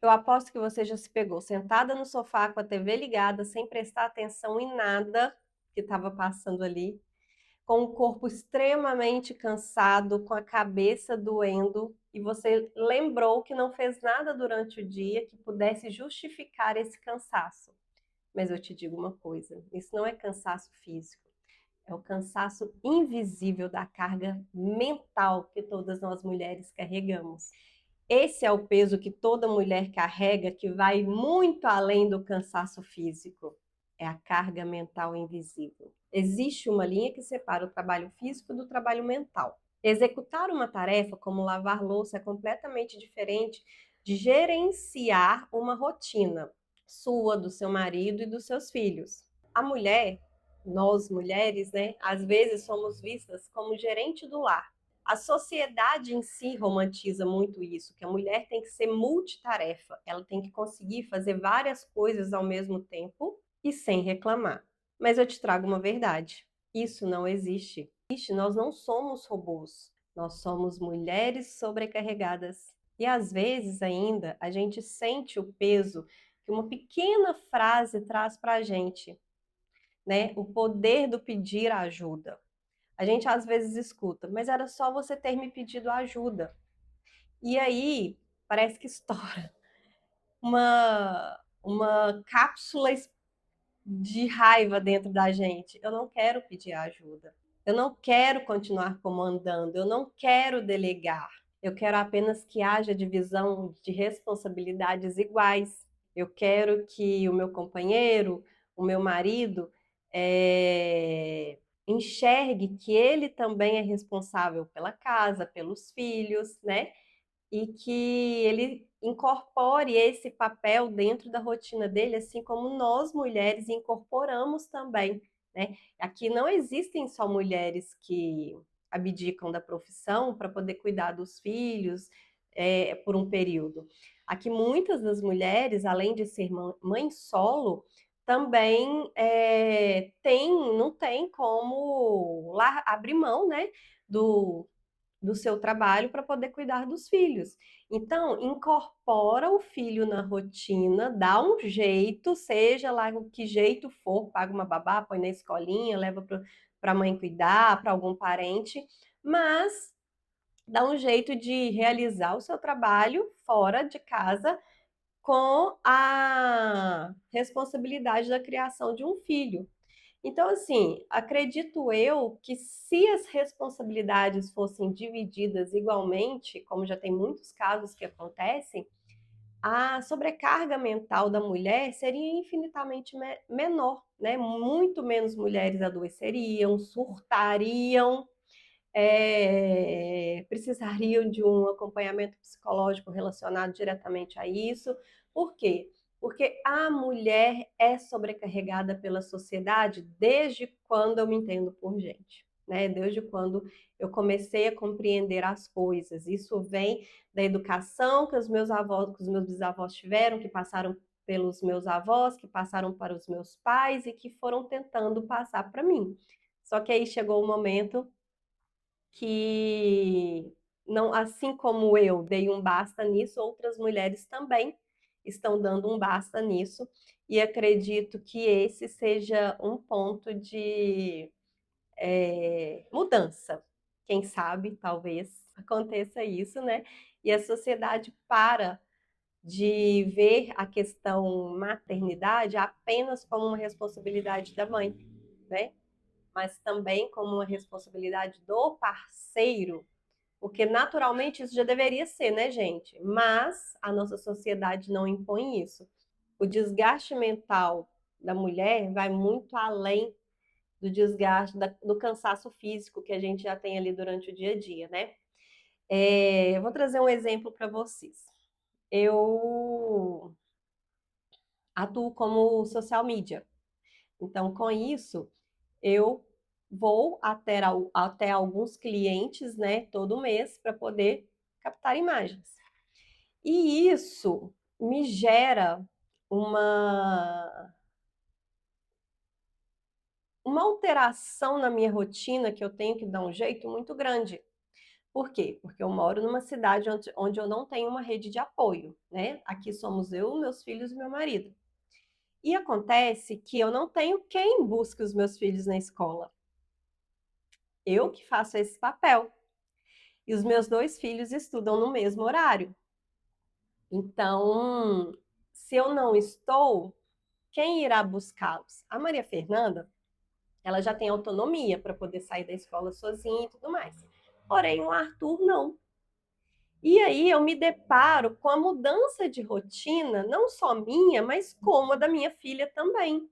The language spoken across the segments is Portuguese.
Eu aposto que você já se pegou sentada no sofá com a TV ligada, sem prestar atenção em nada que estava passando ali, com o corpo extremamente cansado, com a cabeça doendo, e você lembrou que não fez nada durante o dia que pudesse justificar esse cansaço. Mas eu te digo uma coisa, isso não é cansaço físico, é o cansaço invisível da carga mental que todas nós mulheres carregamos. Esse é o peso que toda mulher carrega, que vai muito além do cansaço físico. É a carga mental invisível. Existe uma linha que separa o trabalho físico do trabalho mental. Executar uma tarefa, como lavar louça, é completamente diferente de gerenciar uma rotina sua, do seu marido e dos seus filhos. A mulher, nós mulheres, né, às vezes somos vistas como gerente do lar. A sociedade em si romantiza muito isso, que a mulher tem que ser multitarefa, ela tem que conseguir fazer várias coisas ao mesmo tempo e sem reclamar. Mas eu te trago uma verdade: isso não existe. Nós não somos robôs, nós somos mulheres sobrecarregadas. E às vezes ainda a gente sente o peso que uma pequena frase traz para a gente, né? O poder do pedir ajuda. A gente às vezes escuta, mas era só você ter me pedido ajuda. E aí parece que estoura uma cápsula de raiva dentro da gente. Eu não quero pedir ajuda. Eu não quero continuar comandando. Eu não quero delegar. Eu quero apenas que haja divisão de responsabilidades iguais. Eu quero que o meu companheiro, o meu marido, enxergue que ele também é responsável pela casa, pelos filhos, né? E que ele incorpore esse papel dentro da rotina dele, assim como nós mulheres incorporamos também, né? Aqui não existem só mulheres que abdicam da profissão para poder cuidar dos filhos por um período. Aqui muitas das mulheres, além de ser mãe solo, também não tem como abrir mão, né, do seu trabalho para poder cuidar dos filhos. Então, incorpora o filho na rotina, dá um jeito, seja lá o que jeito for, paga uma babá, põe na escolinha, leva para a mãe cuidar, para algum parente, mas dá um jeito de realizar o seu trabalho fora de casa com a responsabilidade da criação de um filho. Então, assim, acredito eu que se as responsabilidades fossem divididas igualmente, como já tem muitos casos que acontecem, a sobrecarga mental da mulher seria infinitamente menor, né? Muito menos mulheres adoeceriam, surtariam, precisariam de um acompanhamento psicológico relacionado diretamente a isso. Por quê? Porque a mulher é sobrecarregada pela sociedade desde quando eu me entendo por gente, né? Desde quando eu comecei a compreender as coisas. Isso vem da educação que os meus avós, que os meus bisavós tiveram, que passaram pelos meus avós, que passaram para os meus pais e que foram tentando passar para mim. Só que aí chegou o momento que não, assim como eu dei um basta nisso, outras mulheres também estão dando um basta nisso, e acredito que esse seja um ponto de mudança. Quem sabe, talvez aconteça isso, né? E a sociedade para de ver a questão maternidade apenas como uma responsabilidade da mãe, né? Mas também como uma responsabilidade do parceiro, porque naturalmente isso já deveria ser, né, gente? Mas a nossa sociedade não impõe isso. O desgaste mental da mulher vai muito além do desgaste, do cansaço físico que a gente já tem ali durante o dia a dia, né? Eu vou trazer um exemplo para vocês. Eu atuo como social media. Então, com isso, eu vou até alguns clientes, né, todo mês para poder captar imagens. E isso me gera uma, uma alteração na minha rotina que eu tenho que dar um jeito muito grande. Por quê? Porque eu moro numa cidade onde eu não tenho uma rede de apoio, né? Aqui somos eu, meus filhos e meu marido. E acontece que eu não tenho quem busque os meus filhos na escola. Eu que faço esse papel. E os meus dois filhos estudam no mesmo horário. Então, se eu não estou, quem irá buscá-los? A Maria Fernanda, ela já tem autonomia para poder sair da escola sozinha e tudo mais. Porém, o Arthur não. E aí eu me deparo com a mudança de rotina, não só minha, mas como a da minha filha também.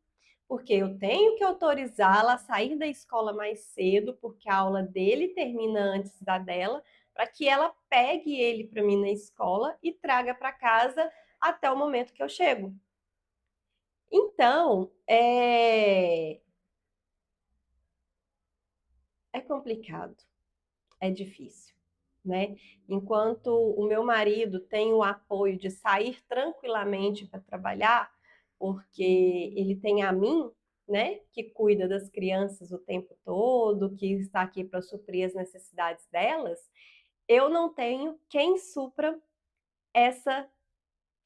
Porque eu tenho que autorizá-la a sair da escola mais cedo, porque a aula dele termina antes da dela, para que ela pegue ele para mim na escola e traga para casa até o momento que eu chego. Então, é complicado, é difícil, né? Enquanto o meu marido tem o apoio de sair tranquilamente para trabalhar, porque ele tem a mim, né, que cuida das crianças o tempo todo, que está aqui para suprir as necessidades delas, eu não tenho quem supra essa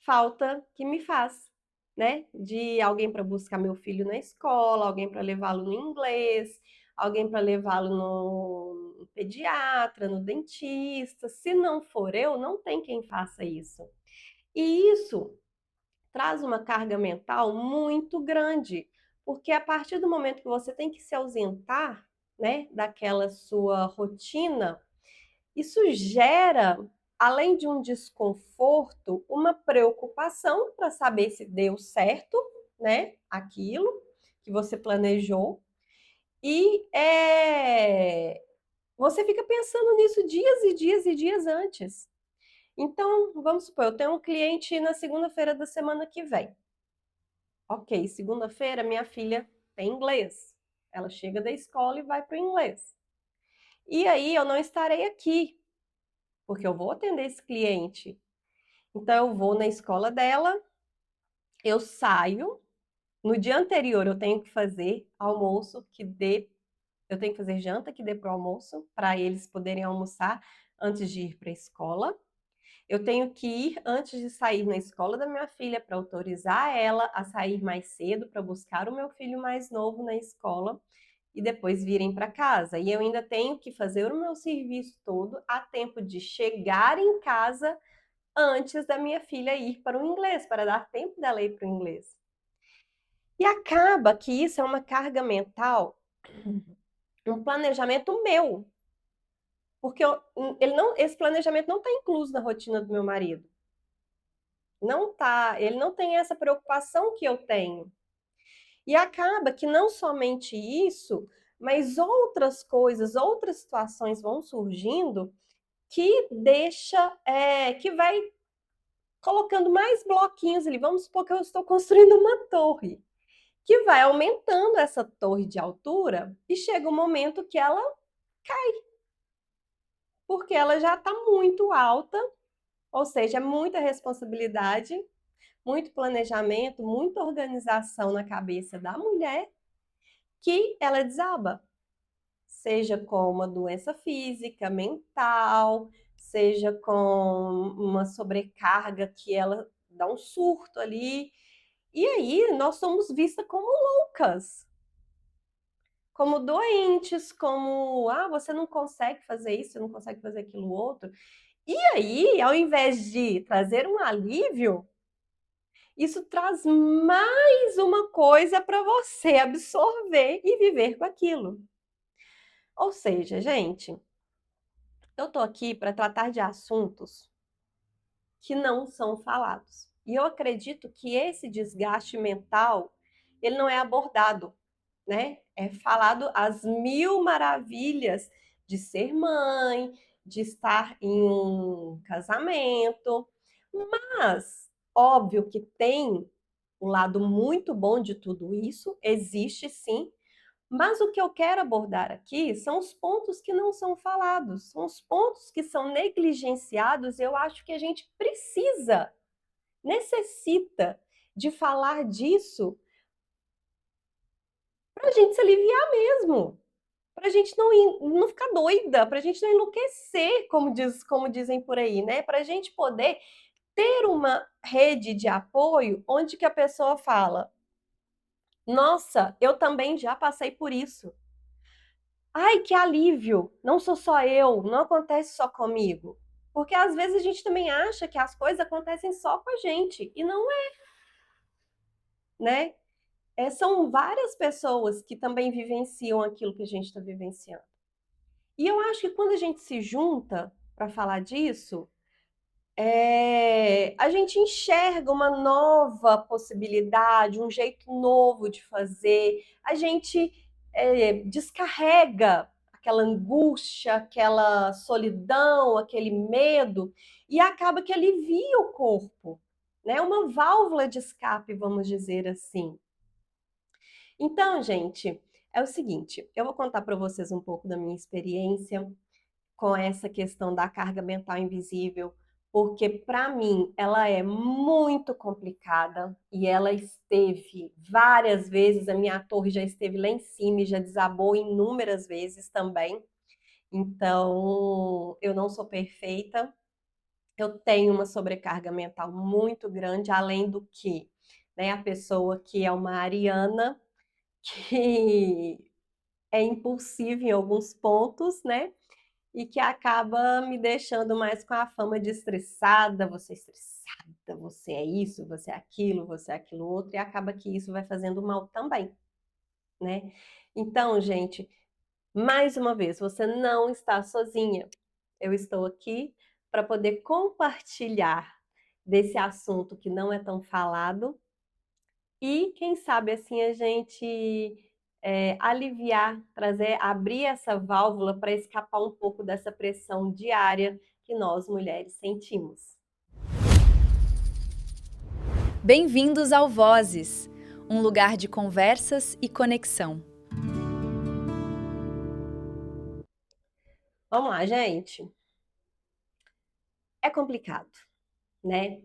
falta que me faz, né? De alguém para buscar meu filho na escola, alguém para levá-lo no inglês, alguém para levá-lo no pediatra, no dentista. Se não for eu, não tem quem faça isso. E isso traz uma carga mental muito grande, porque a partir do momento que você tem que se ausentar, né, daquela sua rotina, isso gera, além de um desconforto, uma preocupação para saber se deu certo, né, aquilo que você planejou. E você fica pensando nisso dias e dias e dias antes. Então, vamos supor, eu tenho um cliente na segunda-feira da semana que vem. Ok, segunda-feira minha filha tem inglês. Ela chega da escola e vai para o inglês. E aí eu não estarei aqui, porque eu vou atender esse cliente. Então, eu vou na escola dela, eu saio. No dia anterior, eu tenho que fazer almoço que dê. Eu tenho que fazer janta que dê para o almoço, para eles poderem almoçar antes de ir para a escola. Eu tenho que ir antes de sair na escola da minha filha para autorizar ela a sair mais cedo para buscar o meu filho mais novo na escola e depois virem para casa. E eu ainda tenho que fazer o meu serviço todo a tempo de chegar em casa antes da minha filha ir para o inglês, para dar tempo dela ir para o inglês. E acaba que isso é uma carga mental, um planejamento meu, porque esse planejamento não está incluso na rotina do meu marido. Não tá, ele não tem essa preocupação que eu tenho. E acaba que não somente isso, mas outras coisas, outras situações vão surgindo que que vai colocando mais bloquinhos ali. Vamos supor que eu estou construindo uma torre, que vai aumentando essa torre de altura e chega um momento que ela cai, porque ela já está muito alta, ou seja, é muita responsabilidade, muito planejamento, muita organização na cabeça da mulher que ela desaba, seja com uma doença física, mental, seja com uma sobrecarga que ela dá um surto ali. E aí nós somos vistas como loucas, como doentes, como você não consegue fazer isso, você não consegue fazer aquilo outro. E aí, ao invés de trazer um alívio, isso traz mais uma coisa para você absorver e viver com aquilo. Ou seja, gente, eu tô aqui para tratar de assuntos que não são falados. E eu acredito que esse desgaste mental, ele não é abordado, né? É falado as mil maravilhas de ser mãe, de estar em um casamento, mas óbvio que tem um lado muito bom de tudo isso, existe sim, mas o que eu quero abordar aqui são os pontos que não são falados, são os pontos que são negligenciados. Eu acho que a gente precisa, necessita de falar disso para a gente se aliviar mesmo. para a gente não ficar doida, para a gente não enlouquecer, como dizem por aí, né? Para a gente poder ter uma rede de apoio onde que a pessoa fala: nossa, eu também já passei por isso. Ai, que alívio! Não sou só eu, não acontece só comigo. Porque às vezes a gente também acha que as coisas acontecem só com a gente, e não é, né? São várias pessoas que também vivenciam aquilo que a gente está vivenciando. E eu acho que quando a gente se junta para falar disso, a gente enxerga uma nova possibilidade, um jeito novo de fazer, a gente descarrega aquela angústia, aquela solidão, aquele medo, e acaba que alivia o corpo, né? Uma válvula de escape, vamos dizer assim. Então, gente, é o seguinte, eu vou contar para vocês um pouco da minha experiência com essa questão da carga mental invisível, porque para mim ela é muito complicada e ela esteve várias vezes, a minha torre já esteve lá em cima e já desabou inúmeras vezes também. Então, eu não sou perfeita, eu tenho uma sobrecarga mental muito grande, além do que, né, a pessoa que é uma ariana, que é impulsiva em alguns pontos, né? E que acaba me deixando mais com a fama de estressada, você é isso, você é aquilo outro, e acaba que isso vai fazendo mal também, né? Então, gente, mais uma vez, você não está sozinha. Eu estou aqui para poder compartilhar desse assunto que não é tão falado e, quem sabe, assim a gente aliviar, trazer, abrir essa válvula para escapar um pouco dessa pressão diária que nós mulheres sentimos. Bem-vindos ao Vozes, um lugar de conversas e conexão. Vamos lá, gente. É complicado, né?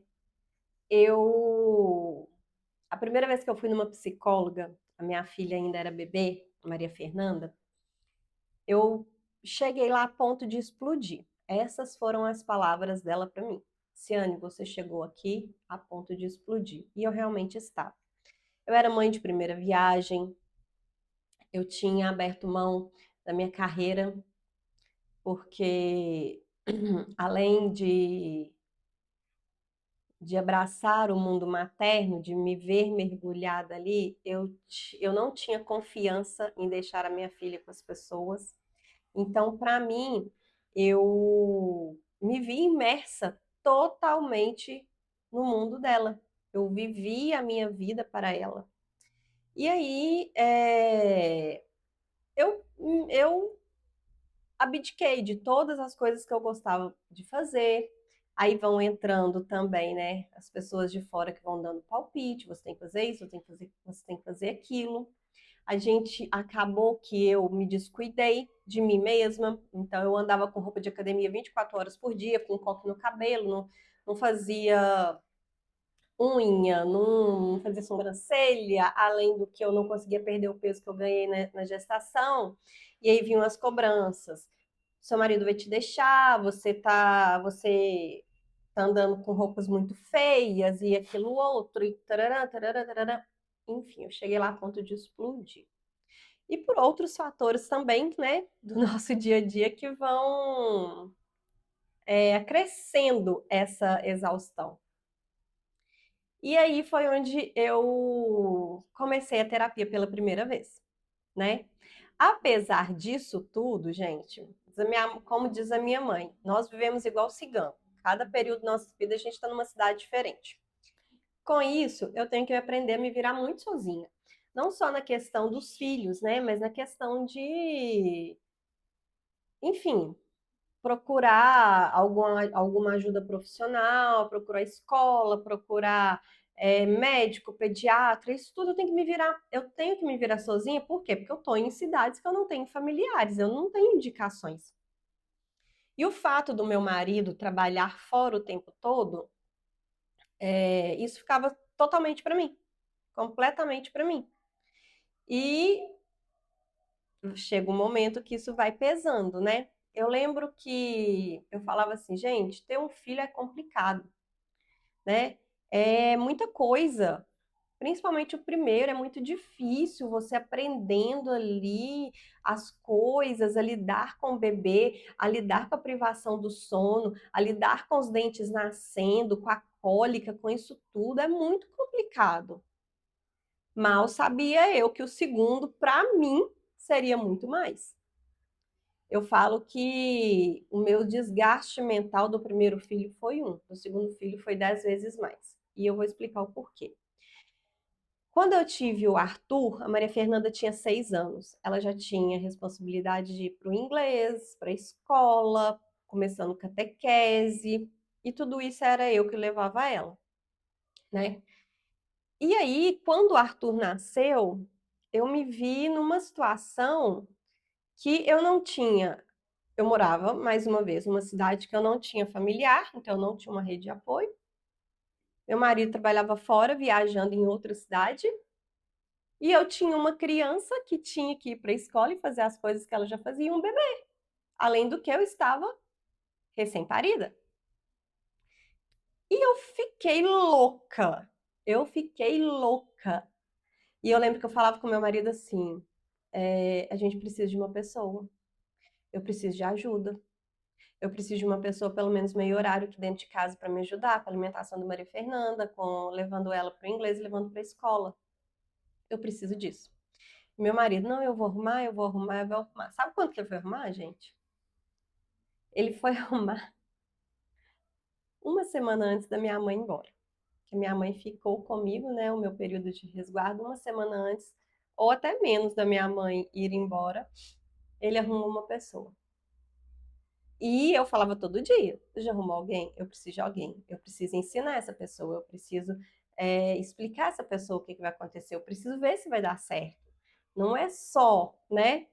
A primeira vez que eu fui numa psicóloga, a minha filha ainda era bebê, a Maria Fernanda, eu cheguei lá a ponto de explodir. Essas foram as palavras dela para mim. Ciane, você chegou aqui a ponto de explodir. E eu realmente estava. Eu era mãe de primeira viagem, eu tinha aberto mão da minha carreira, porque além de abraçar o mundo materno, de me ver mergulhada ali, eu não tinha confiança em deixar a minha filha com as pessoas. Então, para mim, eu me vi imersa totalmente no mundo dela. Eu vivi a minha vida para ela. E aí, eu abdiquei de todas as coisas que eu gostava de fazer. Aí vão entrando também, né, as pessoas de fora que vão dando palpite, você tem que fazer isso, você tem que fazer aquilo. A gente acabou que eu me descuidei de mim mesma, então eu andava com roupa de academia 24 horas por dia, com coque no cabelo, não fazia unha, não fazia sobrancelha, além do que eu não conseguia perder o peso que eu ganhei na gestação, e aí vinham as cobranças. Seu marido vai te deixar, você tá andando com roupas muito feias e aquilo outro, e tarará, tarará, tarará. Enfim, eu cheguei lá a ponto de explodir. E por outros fatores também, né, do nosso dia a dia que vão acrescendo essa exaustão. E aí foi onde eu comecei a terapia pela primeira vez, né? Apesar disso tudo, gente, como diz a minha mãe, nós vivemos igual cigano. Cada período da nossa vida a gente está numa cidade diferente. Com isso, eu tenho que aprender a me virar muito sozinha. Não só na questão dos filhos, né? Mas na questão de, enfim, procurar alguma ajuda profissional, procurar escola, procurar médico, pediatra, isso tudo eu tenho que me virar sozinha, por quê? Porque eu estou em cidades que eu não tenho familiares, eu não tenho indicações. E o fato do meu marido trabalhar fora o tempo todo, isso ficava totalmente para mim, completamente para mim. E chega um momento que isso vai pesando, né? Eu lembro que eu falava assim, gente, ter um filho é complicado, né? É muita coisa. Principalmente o primeiro, é muito difícil você aprendendo ali as coisas, a lidar com o bebê, a lidar com a privação do sono, a lidar com os dentes nascendo, com a cólica, com isso tudo, é muito complicado. Mal sabia eu que o segundo, para mim, seria muito mais. Eu falo que o meu desgaste mental do primeiro filho foi um, do segundo filho foi 10 vezes mais. E eu vou explicar o porquê. Quando eu tive o Arthur, a Maria Fernanda tinha 6 anos. Ela já tinha responsabilidade de ir para o inglês, para a escola, começando catequese, e tudo isso era eu que levava ela, né? E aí, quando o Arthur nasceu, eu me vi numa situação que eu não tinha. Eu morava, mais uma vez, numa cidade que eu não tinha familiar, então eu não tinha uma rede de apoio. Meu marido trabalhava fora, viajando em outra cidade. E eu tinha uma criança que tinha que ir para a escola e fazer as coisas que ela já fazia, e um bebê. Além do que eu estava recém-parida. E eu fiquei louca. Eu fiquei louca. E eu lembro que eu falava com meu marido assim: a gente precisa de uma pessoa. Eu preciso de ajuda. Eu preciso de uma pessoa, pelo menos meio horário, aqui dentro de casa para me ajudar com a alimentação da Maria Fernanda, com levando ela para o inglês e levando para a escola. Eu preciso disso. Meu marido, não, eu vou arrumar, eu vou arrumar, eu vou arrumar. Sabe quanto que ele foi arrumar, gente? Ele foi arrumar uma semana antes da minha mãe ir embora. Que a minha mãe ficou comigo, né, o meu período de resguardo, uma semana antes, ou até menos da minha mãe ir embora, ele arrumou uma pessoa. E eu falava todo dia: já arrumou alguém? Eu preciso de alguém. Eu preciso ensinar essa pessoa. Eu preciso explicar essa pessoa o que vai acontecer. Eu preciso ver se vai dar certo. Não é só, né,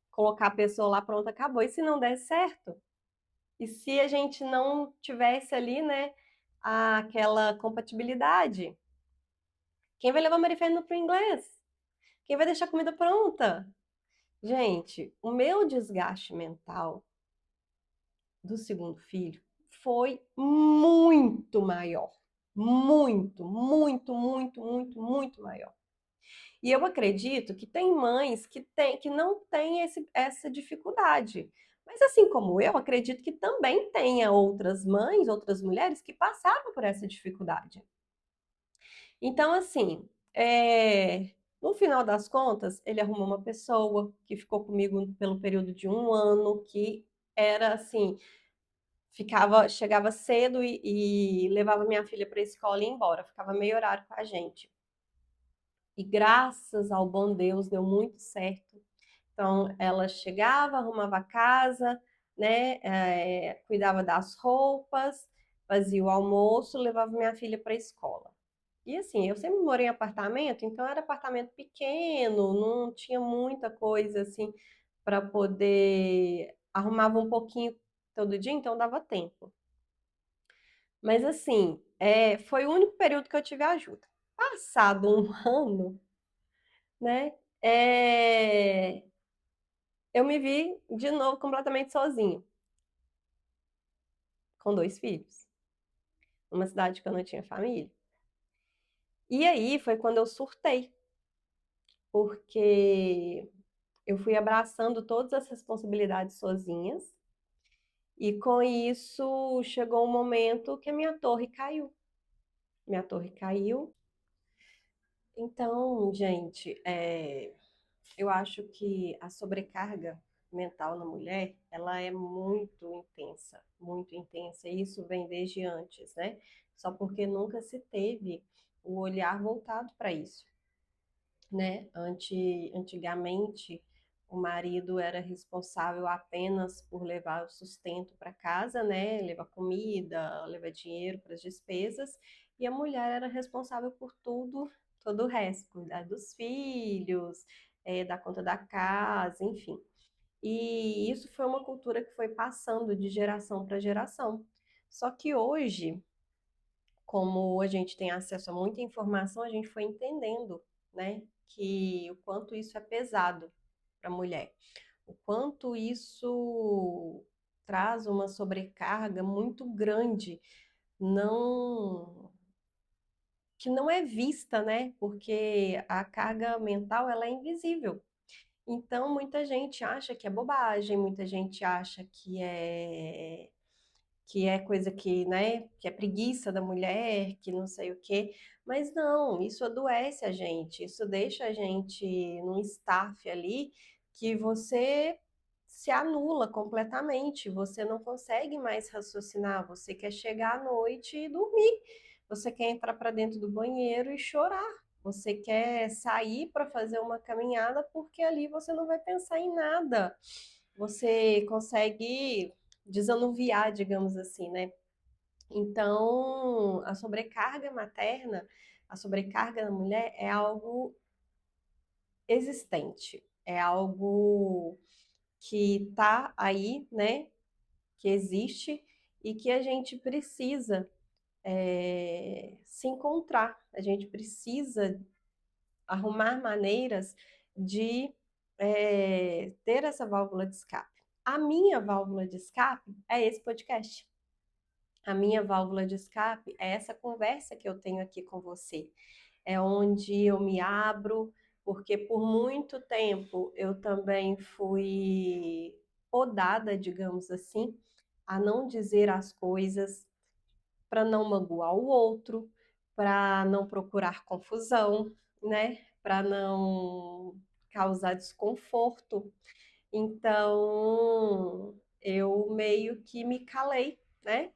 colocar a pessoa lá, pronto, acabou. E se não der certo? E se a gente não tivesse ali, né, aquela compatibilidade? Quem vai levar a Maria Fernanda para o inglês? Quem vai deixar a comida pronta? Gente, o meu desgaste mental do segundo filho foi muito maior. Muito, muito, muito, muito, muito maior. E eu acredito que tem mães que não têm essa dificuldade. Mas assim como eu, acredito que também tenha outras mães, outras mulheres que passaram por essa dificuldade. Então, assim, no final das contas, ele arrumou uma pessoa que ficou comigo pelo período de 1 ano, que era assim, chegava cedo e levava minha filha para a escola e ia embora, ficava meio horário com a gente. E graças ao bom Deus deu muito certo. Então, ela chegava, arrumava a casa, né, cuidava das roupas, fazia o almoço, levava minha filha para a escola. E assim, eu sempre morei em apartamento, então era apartamento pequeno, não tinha muita coisa assim para poder arrumava um pouquinho todo dia, então dava tempo. Mas assim, foi o único período que eu tive ajuda. Passado um ano, né? Eu me vi de novo completamente sozinha, com 2 filhos, numa cidade que eu não tinha família. E aí foi quando eu surtei, porque eu fui abraçando todas as responsabilidades sozinhas, e com isso chegou um momento que a minha torre caiu. Minha torre caiu. Então, gente, eu acho que a sobrecarga mental na mulher, ela é muito intensa, e isso vem desde antes, né? Só porque nunca se teve o olhar voltado para isso, né? Antigamente, o marido era responsável apenas por levar o sustento para casa, né? Levar comida, levar dinheiro para as despesas, e a mulher era responsável por tudo, todo o resto, cuidar dos filhos, dar conta da casa, enfim. E isso foi uma cultura que foi passando de geração para geração. Só que hoje, como a gente tem acesso a muita informação, a gente foi entendendo, né, que o quanto isso é pesado. para a mulher. O quanto isso traz uma sobrecarga muito grande, não que não é vista, né? Porque a carga mental ela é invisível. Então, muita gente acha que é bobagem, muita gente acha que é coisa que, né, que é preguiça da mulher, que não sei o quê, mas não, isso adoece a gente, isso deixa a gente num staff ali que você se anula completamente, você não consegue mais raciocinar, você quer chegar à noite e dormir, você quer entrar para dentro do banheiro e chorar, você quer sair para fazer uma caminhada porque ali você não vai pensar em nada, você consegue desanuviar, digamos assim, né? Então, a sobrecarga materna, a sobrecarga da mulher é algo existente, é algo que está aí, né? Que existe e que a gente precisa se encontrar, a gente precisa arrumar maneiras de ter essa válvula de escape. A minha válvula de escape é esse podcast. A minha válvula de escape é essa conversa que eu tenho aqui com você. É onde eu me abro, porque por muito tempo eu também fui podada, digamos assim, a não dizer as coisas, para não magoar o outro, para não procurar confusão, né? Para não causar desconforto. Então, eu meio que me calei, né?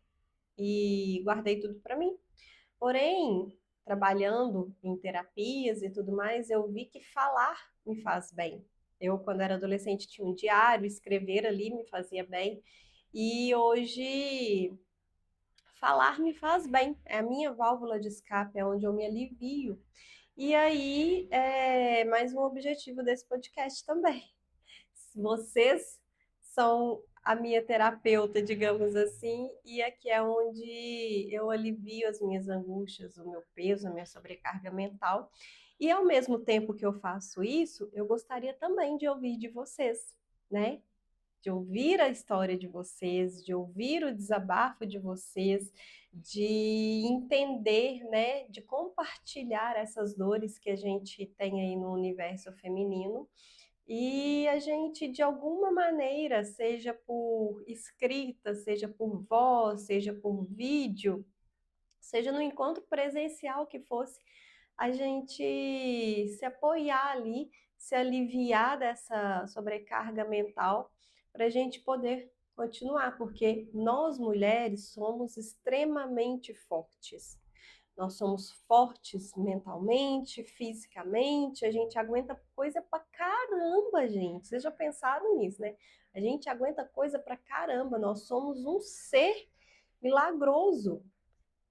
E guardei tudo para mim. Porém, trabalhando em terapias e tudo mais, eu vi que falar me faz bem. Eu, quando era adolescente, tinha um diário, escrever ali me fazia bem. E hoje, falar me faz bem. É a minha válvula de escape, é onde eu me alivio. E aí, é mais um objetivo desse podcast também. Vocês são a minha terapeuta, digamos assim, e aqui é onde eu alivio as minhas angústias, o meu peso, a minha sobrecarga mental. E ao mesmo tempo que eu faço isso, eu gostaria também de ouvir de vocês, né? De ouvir a história de vocês, de ouvir o desabafo de vocês, de entender, né, de compartilhar essas dores que a gente tem aí no universo feminino e a gente, de alguma maneira, seja por escrita, seja por voz, seja por vídeo, seja no encontro presencial que fosse, a gente se apoiar ali, se aliviar dessa sobrecarga mental, para a gente poder continuar, porque nós mulheres somos extremamente fortes. Nós somos fortes mentalmente, fisicamente, a gente aguenta coisa pra caramba, gente. Vocês já pensaram nisso, né? A gente aguenta coisa pra caramba, nós somos um ser milagroso.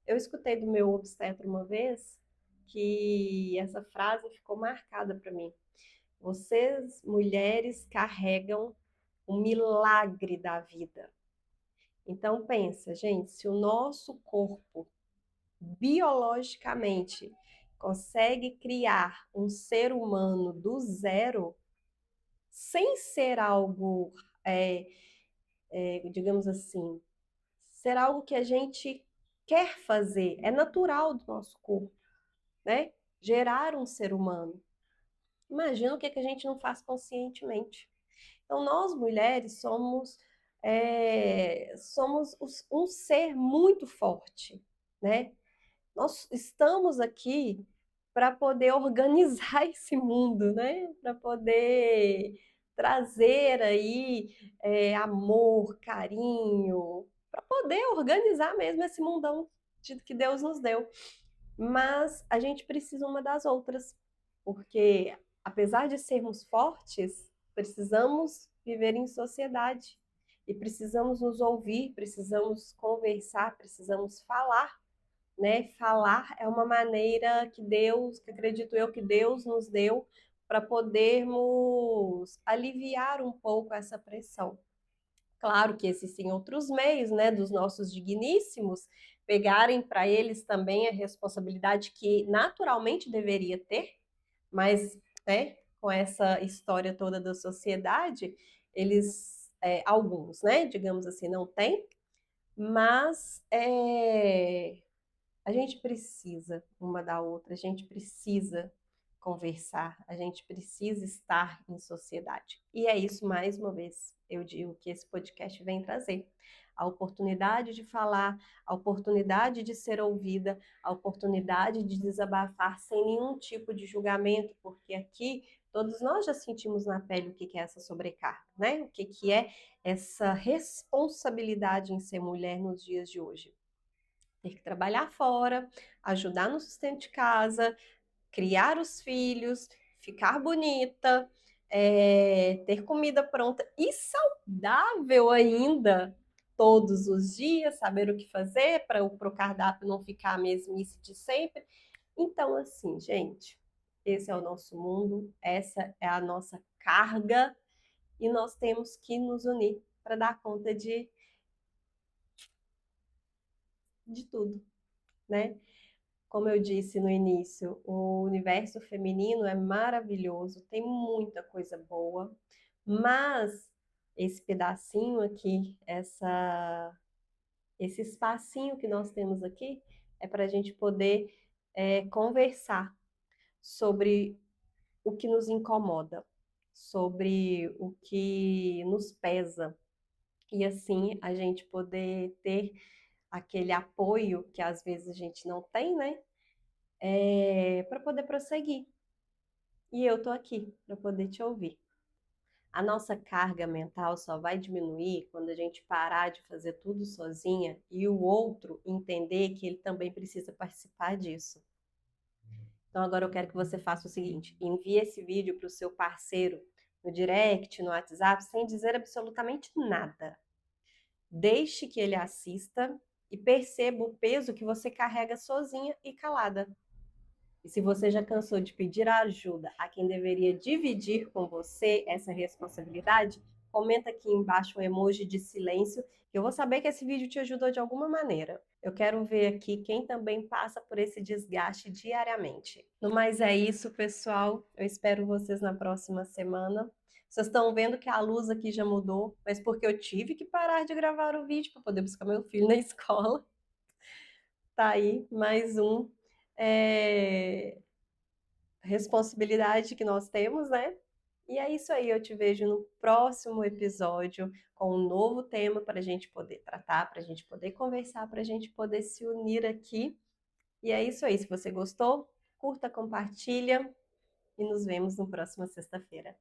Eu escutei do meu obstetra uma vez que essa frase ficou marcada para mim. Vocês, mulheres, carregam o milagre da vida. Então pensa, gente, se o nosso corpo biologicamente consegue criar um ser humano do zero, sem ser algo, digamos assim, ser algo que a gente quer fazer, é natural do nosso corpo, né? Gerar um ser humano. Imagina o que a gente não faz conscientemente. Então, nós mulheres somos um ser muito forte, né? Nós estamos aqui para poder organizar esse mundo, né? Para poder trazer aí amor, carinho, para poder organizar mesmo esse mundão que Deus nos deu. Mas a gente precisa uma das outras, porque apesar de sermos fortes, precisamos viver em sociedade e precisamos nos ouvir, precisamos conversar, precisamos falar, né? Falar é uma maneira que Deus, que acredito eu que Deus nos deu para podermos aliviar um pouco essa pressão. Claro que existem outros meios, né, dos nossos digníssimos pegarem para eles também a responsabilidade que naturalmente deveria ter, mas, né, com essa história toda da sociedade, eles, alguns, né, digamos assim, não têm, mas a gente precisa uma da outra, a gente precisa conversar, a gente precisa estar em sociedade. E é isso, mais uma vez, eu digo que esse podcast vem trazer. A oportunidade de falar, a oportunidade de ser ouvida, a oportunidade de desabafar sem nenhum tipo de julgamento, porque aqui todos nós já sentimos na pele o que é essa sobrecarga, né? O que é essa responsabilidade em ser mulher nos dias de hoje. Ter que trabalhar fora, ajudar no sustento de casa, criar os filhos, ficar bonita, ter comida pronta e saudável ainda todos os dias, saber o que fazer para o cardápio não ficar a mesmice de sempre. Então, assim, gente, esse é o nosso mundo, essa é a nossa carga e nós temos que nos unir para dar conta de tudo, né? Como eu disse no início, o universo feminino é maravilhoso, tem muita coisa boa, mas esse pedacinho aqui, esse espacinho que nós temos aqui, é para a gente poder conversar sobre o que nos incomoda, sobre o que nos pesa, e assim a gente poder ter aquele apoio que às vezes a gente não tem, né? Para poder prosseguir. E eu tô aqui para poder te ouvir. A nossa carga mental só vai diminuir quando a gente parar de fazer tudo sozinha e o outro entender que ele também precisa participar disso. Então agora eu quero que você faça o seguinte: envie esse vídeo para o seu parceiro no direct, no WhatsApp, sem dizer absolutamente nada. Deixe que ele assista e perceba o peso que você carrega sozinha e calada. E se você já cansou de pedir ajuda a quem deveria dividir com você essa responsabilidade, comenta aqui embaixo um emoji de silêncio, que eu vou saber que esse vídeo te ajudou de alguma maneira. Eu quero ver aqui quem também passa por esse desgaste diariamente. No mais é isso, pessoal. Eu espero vocês na próxima semana. Vocês estão vendo que a luz aqui já mudou, mas porque eu tive que parar de gravar o vídeo para poder buscar meu filho na escola. Tá aí mais um é, responsabilidade que nós temos, né? E é isso aí, eu te vejo no próximo episódio com um novo tema para a gente poder tratar, para a gente poder conversar, para a gente poder se unir aqui. E é isso aí, se você gostou, curta, compartilha e nos vemos na próxima sexta-feira.